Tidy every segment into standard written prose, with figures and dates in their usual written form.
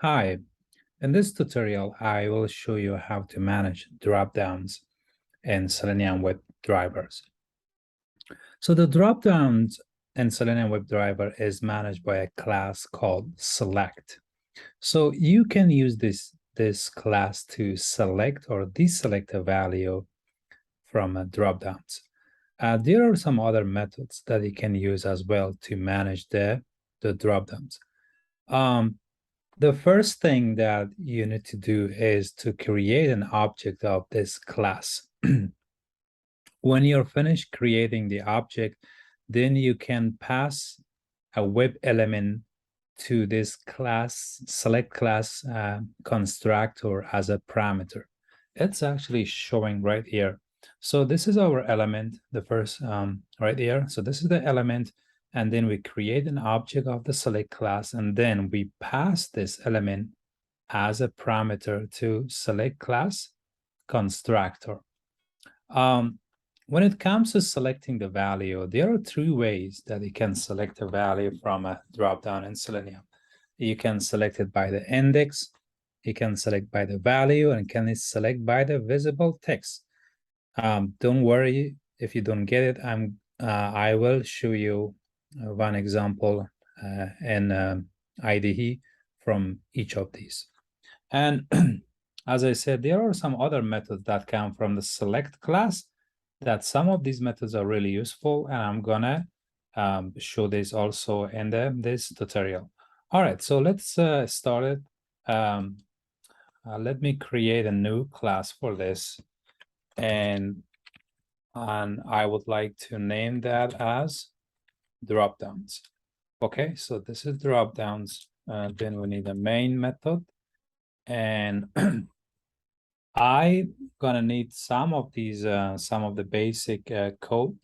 Hi, in this tutorial, I will show you how to manage dropdowns in Selenium WebDrivers. So the dropdowns in Selenium WebDriver is managed by a class called select. So you can use this class to select or deselect a value from dropdowns. There are some other methods that you can use as well to manage the dropdowns. The first thing that you need to do is to create an object of this class. When you're finished creating the object, then you can pass a web element to this class, select class constructor as a parameter. It's actually showing right here. So this is our element, the first right here. So this is the element, and then we create an object of the select class, and then we pass this element as a parameter to select class constructor. When it comes to selecting the value, there are three ways that you can select a value from a dropdown in Selenium. You can select it by the index, you can select by the value, and can select by the visible text. Don't worry if you don't get it. I will show you one example in IDE from each of these. And as I said, there are some other methods that come from the select class that some of these methods are really useful, and I'm gonna show this also in this tutorial. All right, so let's start it. Let me create a new class for this, and I would like to name that as dropdowns. Okay, so this is dropdowns. Then we need a main method, and I'm gonna need some of these, some of the basic code.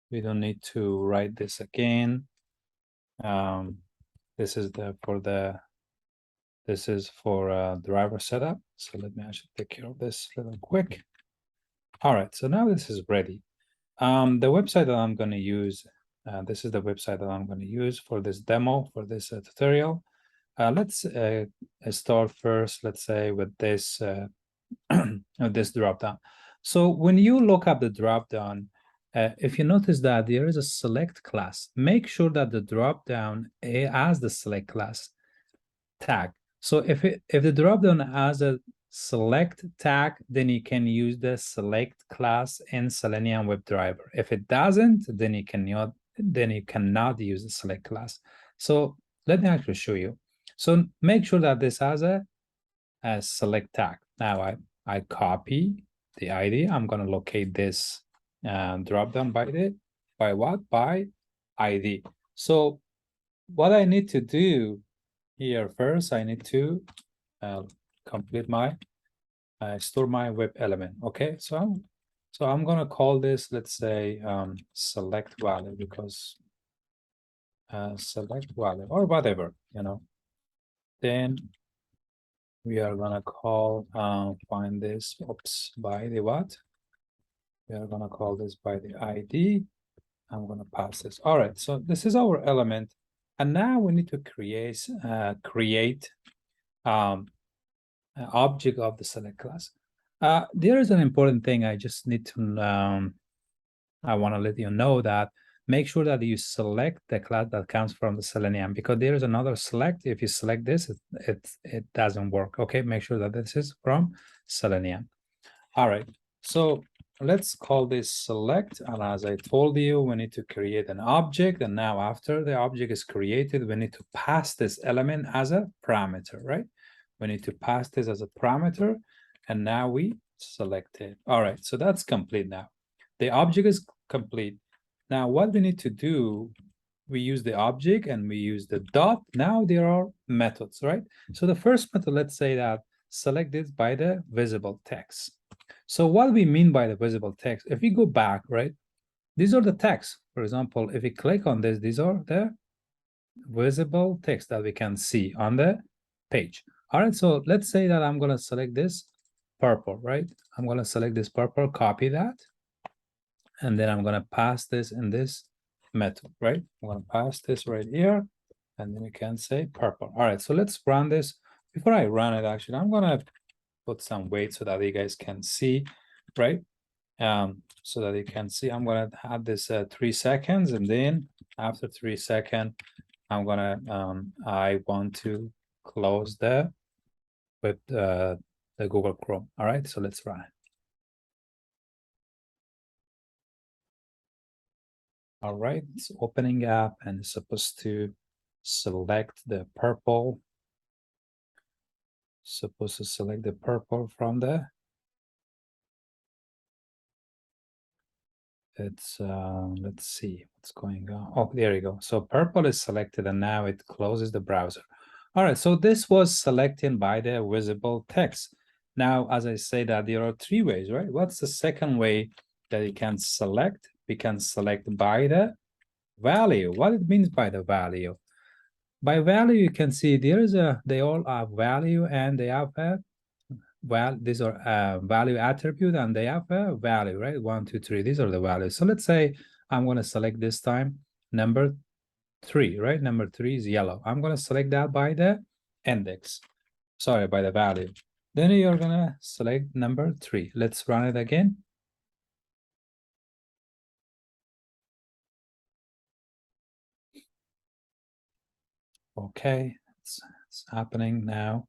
We don't need to write this again. This is this is for driver setup. So let me actually take care of this real quick. All right, so now this is ready. The website that I'm going to use, this is the website that I'm going to use for this demo, for this tutorial. Let's start first, let's say, with this this dropdown. So when you look up the dropdown, if you notice that there is a select class, make sure that the dropdown has the select class tag. So if the dropdown has a select tag, then you can use the select class in Selenium WebDriver. If it doesn't, then you cannot use the select class. So let me actually show you. So make sure that this has a select tag. Now I copy the ID. I'm going to locate this dropdown by what? By ID. So what I need to do here first, I need to complete my store my web element. Okay, so I'm going to call this, let's say, select value, because select value or whatever, you know. Then we are gonna call find this, oops, by the what? We are gonna call this by the ID. I'm gonna pass this. All right, so this is our element, and now we need to create an object of the select class. There is an important thing I just need to I want to let you know that make sure that you select the class that comes from the Selenium, because there is another select. If you select this, it doesn't work. Okay, make sure that this is from Selenium. All right, so let's call this select. And as I told you, we need to create an object. And now after the object is created, we need to pass this element as a parameter, right? We need to pass this as a parameter. And now we select it. All right, so that's complete now. The object is complete. Now what we need to do, we use the object and we use the dot. Now there are methods, right? So the first method, let's say that select this by the visible text. So what we mean by the visible text, if we go back, right, these are the text. For example, if we click on this, these are the visible text that we can see on the page. All right, so let's say that I'm going to select this purple, right? I'm going to select this purple, copy that, and then I'm going to pass this in this method, right? I'm going to pass this right here, and then we can say purple. All right, so let's run this before I run it, actually, I'm gonna put some weight so that you guys can see, right? So that you can see, I'm gonna add this 3 seconds, and then after 3 seconds, I'm gonna I want to close with the Google Chrome. All right, so let's run it. All right, it's opening up and it's supposed to select the purple. Supposed to select the purple from there. It's let's see what's going on. Oh, there you go. So purple is selected and now it closes the browser. All right, so this was selected by the visible text. Now, as I say that there are 3 ways, right? What's the second way that you can select? We can select by the value. What it means by the value? By value, you can see they all have value and they have a these are value attribute and they have a value, right? 1, 2, 3. These are the values. So let's say I'm going to select this time number 3, right? Number 3 is yellow. I'm going to select that by the index. Sorry, by the value. Then you're going to select number 3. Let's run it again. Okay, it's happening now.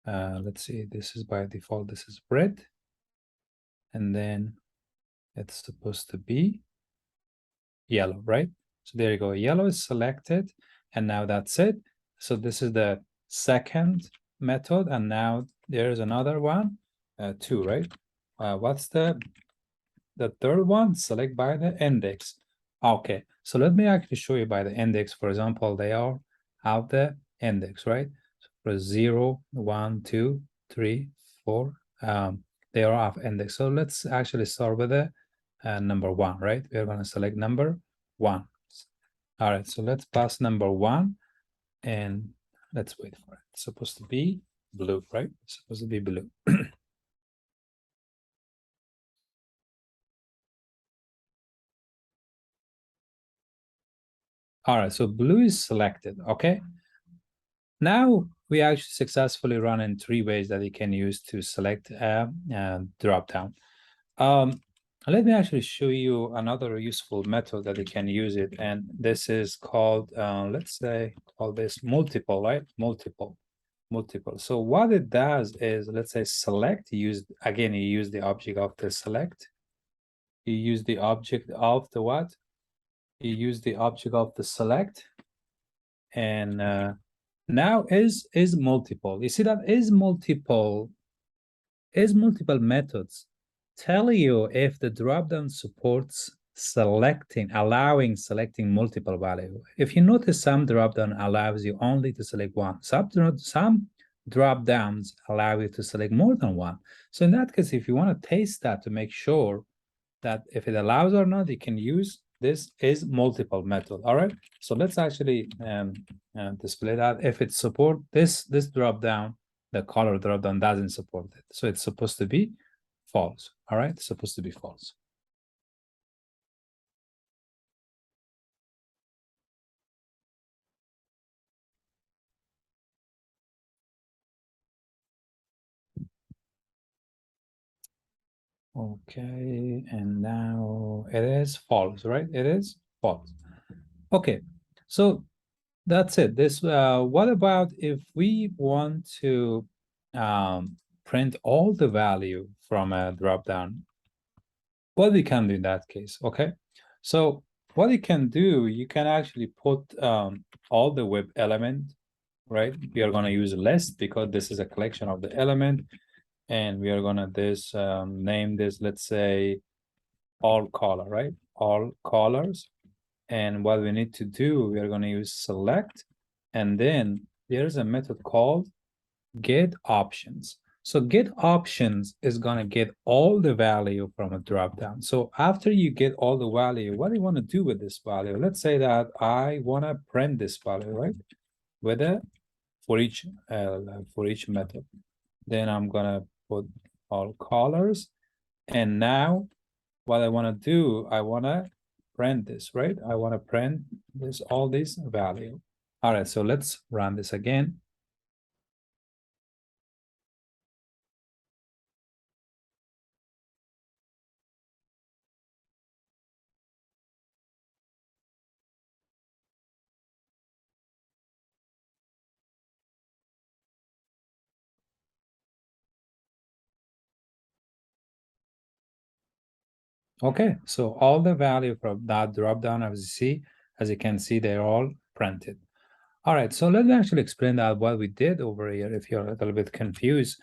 Let's see, this is by default, this is red. And then it's supposed to be yellow, right? So there you go, yellow is selected, and now that's it. So this is the second method, and now there's another one, 2, right? What's the third one? Select by the index. Okay, so let me actually show you by the index. For example, they all have the index, right? So for 0, 1, 2, 3, 4, they all have index. So let's actually start with the number 1, right? We're going to select number 1. All right, so let's pass number 1 and let's wait for it. It's supposed to be blue, right? It's supposed to be blue. All right, so blue is selected, okay? Now we actually successfully run in 3 ways that you can use to select a dropdown. Let me actually show you another useful method that you can use it, and this is called, let's say, call this multiple, right? Multiple. So what it does is, let's say, select. You use the object of the select. You use the object of the what? You use the object of the select, and now is multiple. You see that is multiple methods tell you if the dropdown supports allowing selecting multiple value. If you notice, some dropdown allows you only to select one. Some dropdowns allow you to select more than one. So in that case, if you want to taste that to make sure that if it allows or not, you can use this is multiple method. All right, so let's actually display that. If it support this drop down, the color drop down doesn't support it, so it's supposed to be false. All right, it's supposed to be false. Okay, and now it is false, right? It is false. Okay, so that's it. This what about if we want to print all the value from a dropdown? What we can do in that case, okay? So what you can do, you can actually put all the web element, right? We are gonna use list because this is a collection of the element, and we are gonna name this, let's say, all color, right? All colors. And what we need to do, we are going to use select, and then there's a method called get options. So get options is going to get all the value from a dropdown. So after you get all the value, what do you want to do with this value? Let's say that I want to print this value, right? With a for each method. Then I'm going to put all colors, and now what I want to do, I want to print this, right? I want to print all this value. All right, so let's run this again. Okay, so all the value from that drop down, as you can see, they're all printed. All right, so let me actually explain that what we did over here if you're a little bit confused.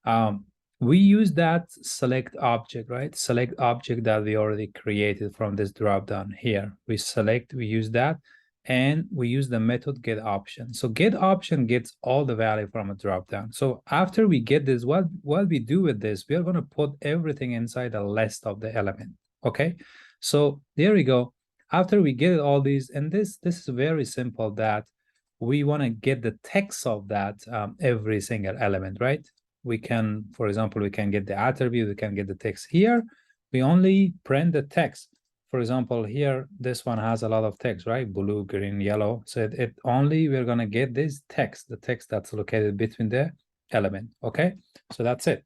Um, we use that select object, right? Select object that we already created from this drop down here. We use that, and we use the method get option. So get option gets all the value from a drop down. So after we get this, what we do with this, we are going to put everything inside the list of the element. Okay, so there we go. After we get all these, and this is very simple, that we want to get the text of that every single element, right? We can, for example, we can get the attribute, we can get the text here. We only print the text. For example, here, this one has a lot of text, right? Blue, green, yellow. So it only, we're going to get this text, the text that's located between the element. Okay, so that's it.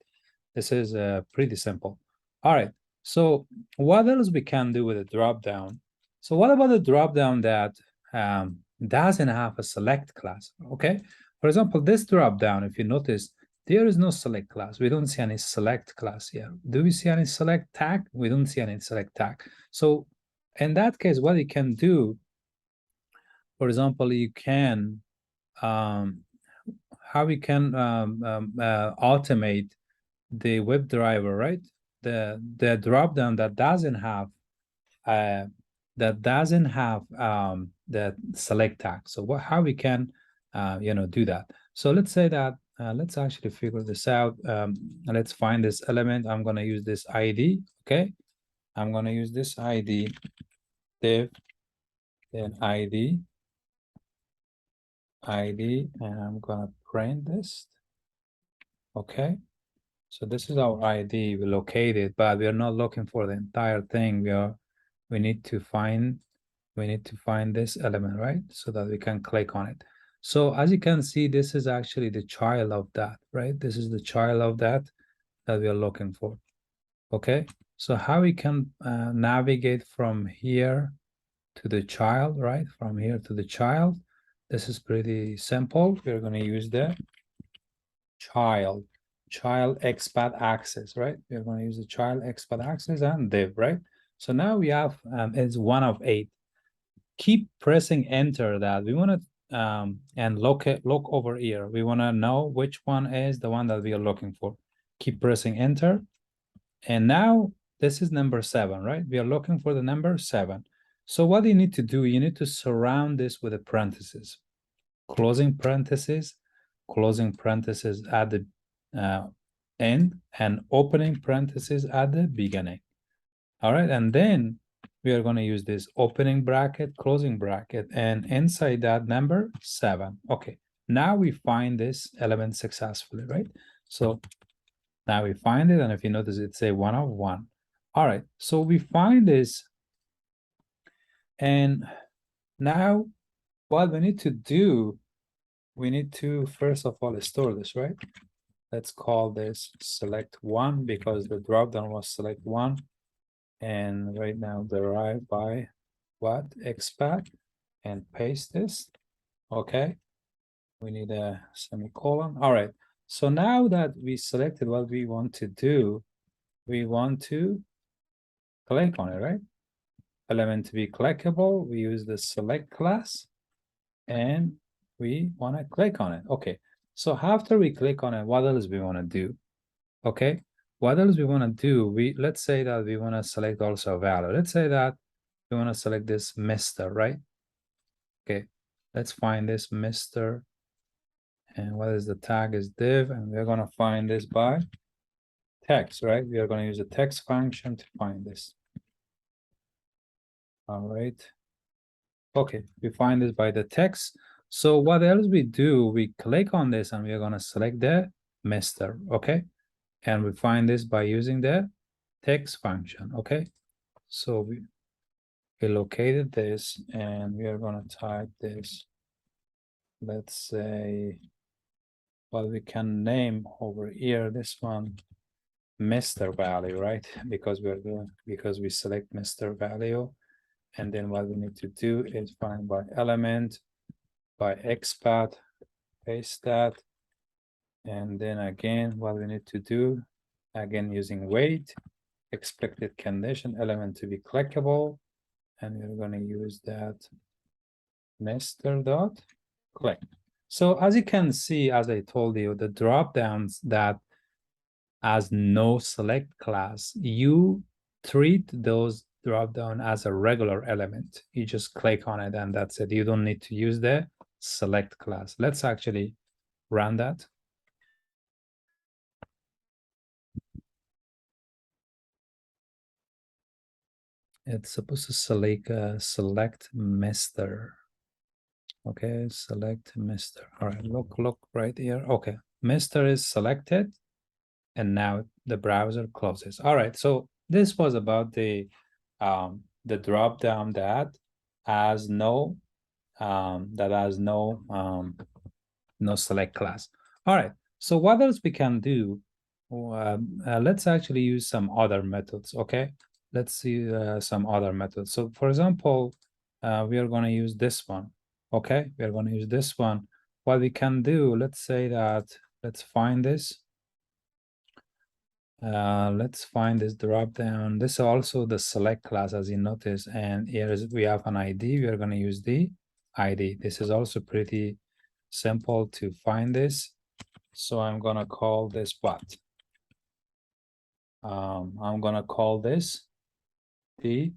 This is pretty simple. All right, so what else we can do with a drop down? So what about the drop down that doesn't have a select class? Okay, for example, this drop down, if you notice, there is no select class. We don't see any select class here. Do we see any select tag? We don't see any select tag. So in that case, what you can do, for example, you can, how we can automate the WebDriver, right? The dropdown that doesn't have the select tag. So how we can do that? So let's say that let's actually figure this out. Let's find this element. I'm going to use this ID. Okay, I'm going to use this ID div, then ID, and I'm going to print this. Okay, so this is our ID. We locate it, but we are not looking for the entire thing. We need to find this element, right? So that we can click on it. So as you can see, this is actually the child of that, right? This is the child of that we are looking for. Okay, so how we can navigate from here to the child, right? From here to the child. This is pretty simple. We're going to use the child XPath access, right? We're going to use the child XPath access and div, right? So now we have it's 1 of 8. Keep pressing enter that we want to and look over here. We want to know which one is the one that we are looking for. Keep pressing enter, and now this is number 7, right? We are looking for the number 7. So what you need to do, you need to surround this with a parenthesis, closing parenthesis at the end, and opening parenthesis at the beginning. All right, and then we are going to use this opening bracket, closing bracket, and inside that number 7. Okay, now we find this element successfully, right? So now we find it, and if you notice, it's a 1 of 1. All right, so we find this, and now what we need to do, we need to first of all store this, right? Let's call this select 1 because the dropdown was select 1. And right now derived by what? XPath, and paste this. Okay, we need a semicolon. All right, so now that we selected what we want to do, we want to click on it, right? Element to be clickable, we use the select class, and we want to click on it. Okay, so after we click on it, what else we want to do? Okay, what else we want to do? Let's say that we want to select also a value. Let's say that we want to select this Mr., right? Okay, let's find this Mr. And what is the tag is div, and we're going to find this by text, right? We are going to use a text function to find this. All right. Okay, we find this by the text. So what else we do? We click on this and we are going to select the Mr. Okay, and we find this by using the text function. Okay, so we located this, and we are going to type this. Let's say, well, we can name over here this one Mr. value, right? Because we select Mr. value, and then what we need to do is find by element, by XPath, paste that, and then again what we need to do, again using wait, expected condition element to be clickable, and we're going to use that Mr. dot click. So as you can see, as I told you, the dropdowns that as no select class, you treat those dropdown as a regular element. You just click on it and that's it. You don't need to use the select class. Let's actually run that. It's supposed to select Mr. Okay, select Mr. All right, look right here. Okay, Mr. is selected, and now the browser closes. All right, so this was about the drop down that has no no select class. All right, so what else we can do? Let's actually use some other methods. Okay, let's see some other methods. So for example, we are going to use this one. Okay, we are going to use this one. What we can do, let's say that, let's find this. Let's find this drop down. This is also the select class, as you notice, and here is we have an ID. We are going to use the ID. This is also pretty simple to find this. So I'm going to call this what? I'm going to call this the,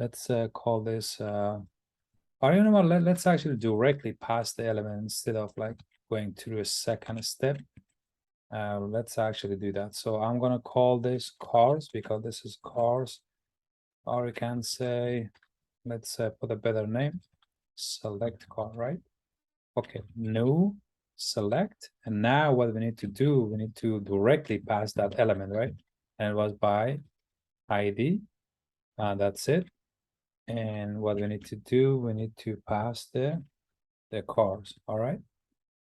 let's call this, or you know what, let's actually directly pass the element instead of like going through a second step. Let's actually do that. So I'm going to call this cars because this is cars, or you can say, let's put a better name, select car, right? Okay, new select, and now what we need to do, we need to directly pass that element, right? And it was by ID, that's it. And what we need to do, we need to pass the cars, all right?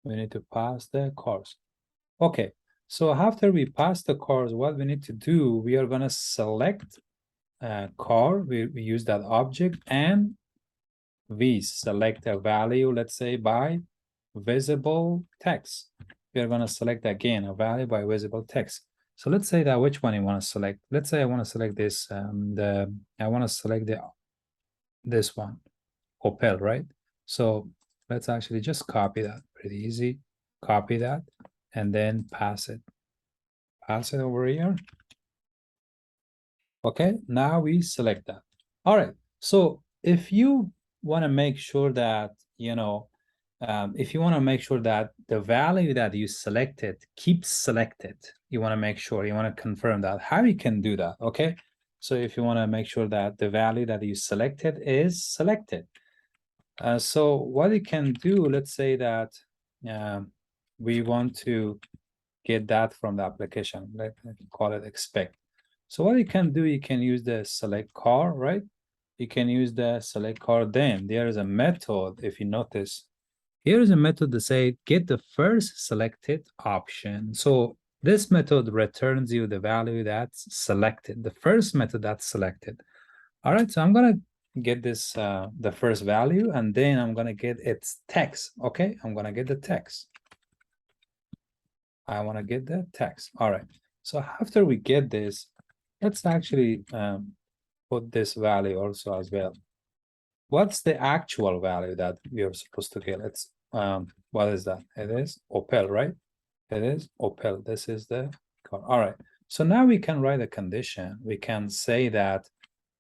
We need to pass the cars. Okay, so after we pass the cars, what we need to do, we are gonna select car, we use that object, and we select a value, let's say by visible text. We are gonna select again a value by visible text. So let's say that which one you want to select. Let's say I want to select this, I want to select this one, Opel, right? So let's actually just copy that, pretty easy. Copy that and then pass it over here. Okay, now we select that. All right, so if you want to make sure that, you know, if you want to make sure that the value that you selected keeps selected, you want to make sure, you want to confirm that, how you can do that, okay? So if you want to make sure that the value that you selected is selected. So what you can do, let's say that we want to get that from the application, let's call it expect. So what you can do, you can use the select car, right? You can use the select car. Then there is a method, if you notice, here is a method to say get the first selected option. So this method returns you the value that's selected, the first method that's selected. All right, so I'm gonna get this the first value, and then I'm gonna get its text. Okay, I'm gonna get the text. I want to get the text. All right, so after we get this, let's actually put this value also as well. What's the actual value that we are supposed to get? It's what is that? It is Opel, right? It is Opel. This is the car. All right, so now we can write a condition. We can say that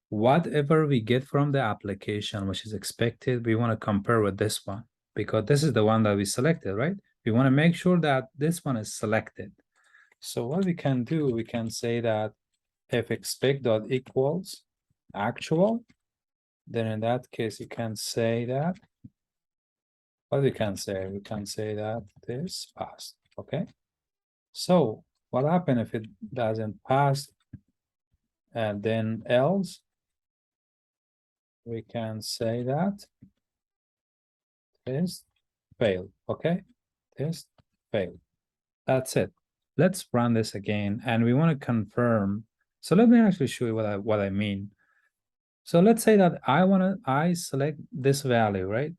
whatever we get from the application, which is expected, we want to compare with this one because this is the one that we selected, right? We want to make sure that this one is selected. So what we can do, we can say that if expect dot equals actual, then in that case you can say that, what we can say, we can say that this passed. Okay, so what happens if it doesn't pass? And then else we can say that this failed. Okay, this failed. That's it. Let's run this again, and we want to confirm. So let me actually show you what I mean. So let's say that I select this value, right?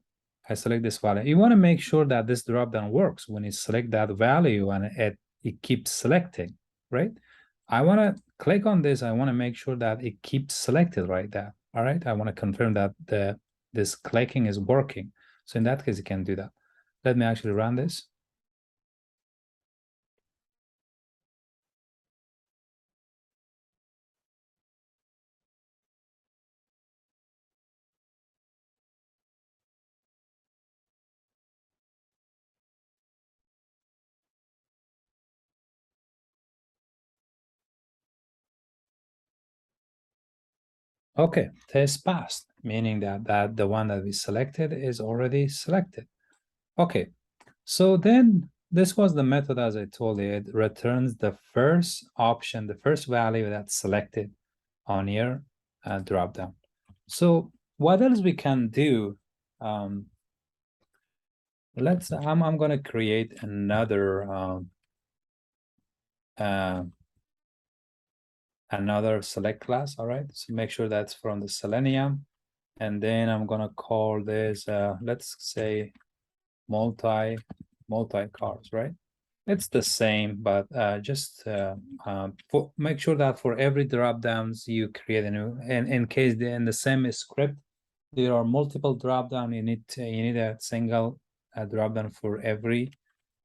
I select this value. You want to make sure that this dropdown works when you select that value and it keeps selecting, right? I want to click on this. I want to make sure that it keeps selected right there. All right. I want to confirm that this clicking is working. So in that case, you can do that. Let me actually run this. Okay, test passed, meaning that the one that we selected is already selected. Okay, so then this was the method as I told you. It returns the first option, the first value that's selected on your dropdown. So what else we can do? I'm going to create another select class. All right, so make sure that's from the Selenium, and then I'm going to call this let's say multi cars, right? It's the same, but just make sure that for every drop downs you create a new, and in case in the same script there are multiple drop down, you need a single drop down for every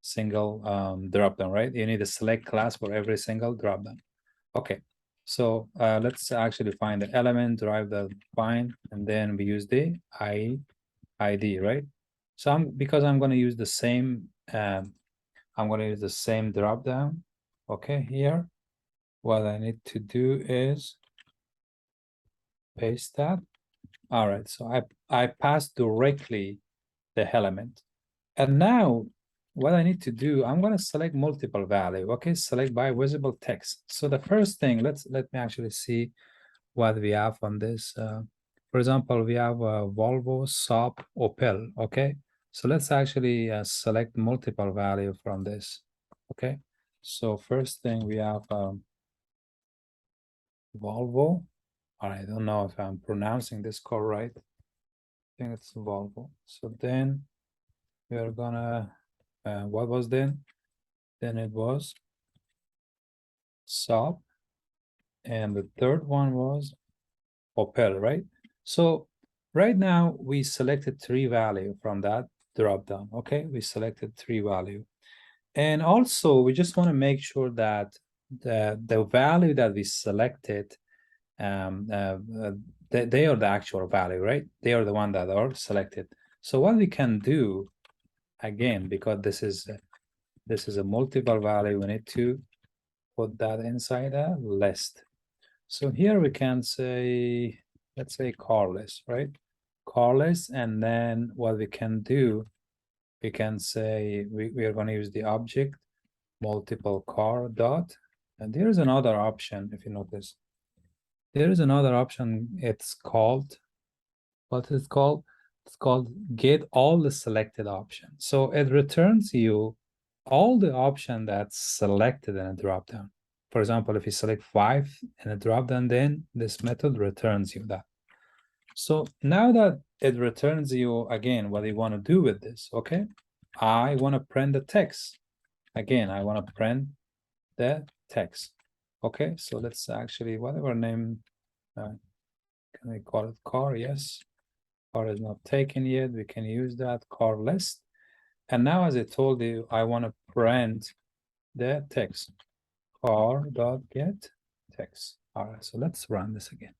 single drop down, right? You need a select class for every single drop down. Okay, so let's actually find the element, drive the find, and then we use the ID, right? So because I'm going to use the same I'm going to use the same drop down. Okay, here what I need to do is paste that. All right, so I passed directly the element, and now what I need to do, I'm going to select multiple value. Okay, select by visible text. So the first thing, let me actually see what we have on this. For example, we have Volvo, Saab, Opel. Okay, so let's actually select multiple value from this. Okay, so first thing we have Volvo. I don't know if I'm pronouncing this correct. I think it's Volvo. So then we are gonna what was then? Then it was Saab, and the third one was Opel, right? So right now we selected three value from that drop down. Okay, we selected three value, and also we just want to make sure that the value that we selected, they are the actual value, right? They are the one that are selected. So what we can do again, because this is a multiple value, we need to put that inside a list. So here we can say, let's say car list, right? Car list, and then what we can do, we can say we are going to use the object multiple car dot, and there's another option. If you notice, there is another option. It's called, what is it called? It's called get all the selected options. So it returns you all the option that's selected in a dropdown. For example, if you select 5 in a dropdown, then this method returns you that. So now that it returns you again, what you want to do with this, okay? I want to print the text. Again, I want to print the text. Okay, so let's actually, whatever name, can we call it car? Yes, car is not taken yet. We can use that car list. And now, as I told you, I want to print the text, car.get text. All right, so let's run this again.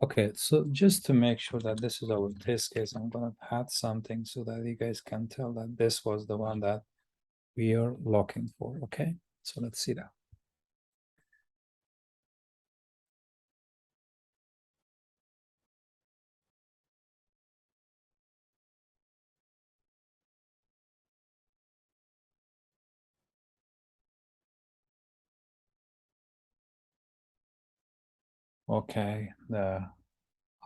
Okay, so just to make sure that this is our test case, I'm gonna add something so that you guys can tell that this was the one that we are looking for. Okay, so let's see that. Okay,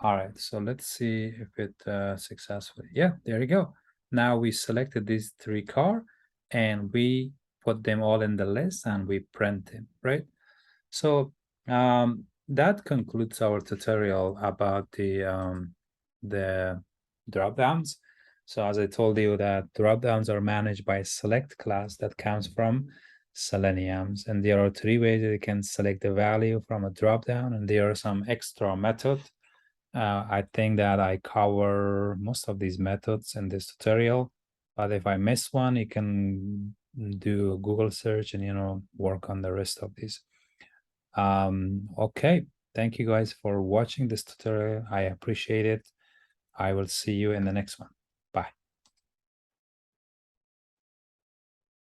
all right, so let's see if it successfully. Yeah, there you go. Now we selected these three car and we put them all in the list and we print them, right? So that concludes our tutorial about the dropdowns. So as I told you that dropdowns are managed by a select class that comes from Seleniums, and there are 3 ways that you can select the value from a dropdown, and there are some extra methods. I think that I cover most of these methods in this tutorial, but if I miss one, you can do a Google search and work on the rest of these. Okay, thank you guys for watching this tutorial. I appreciate it. I will see you in the next one.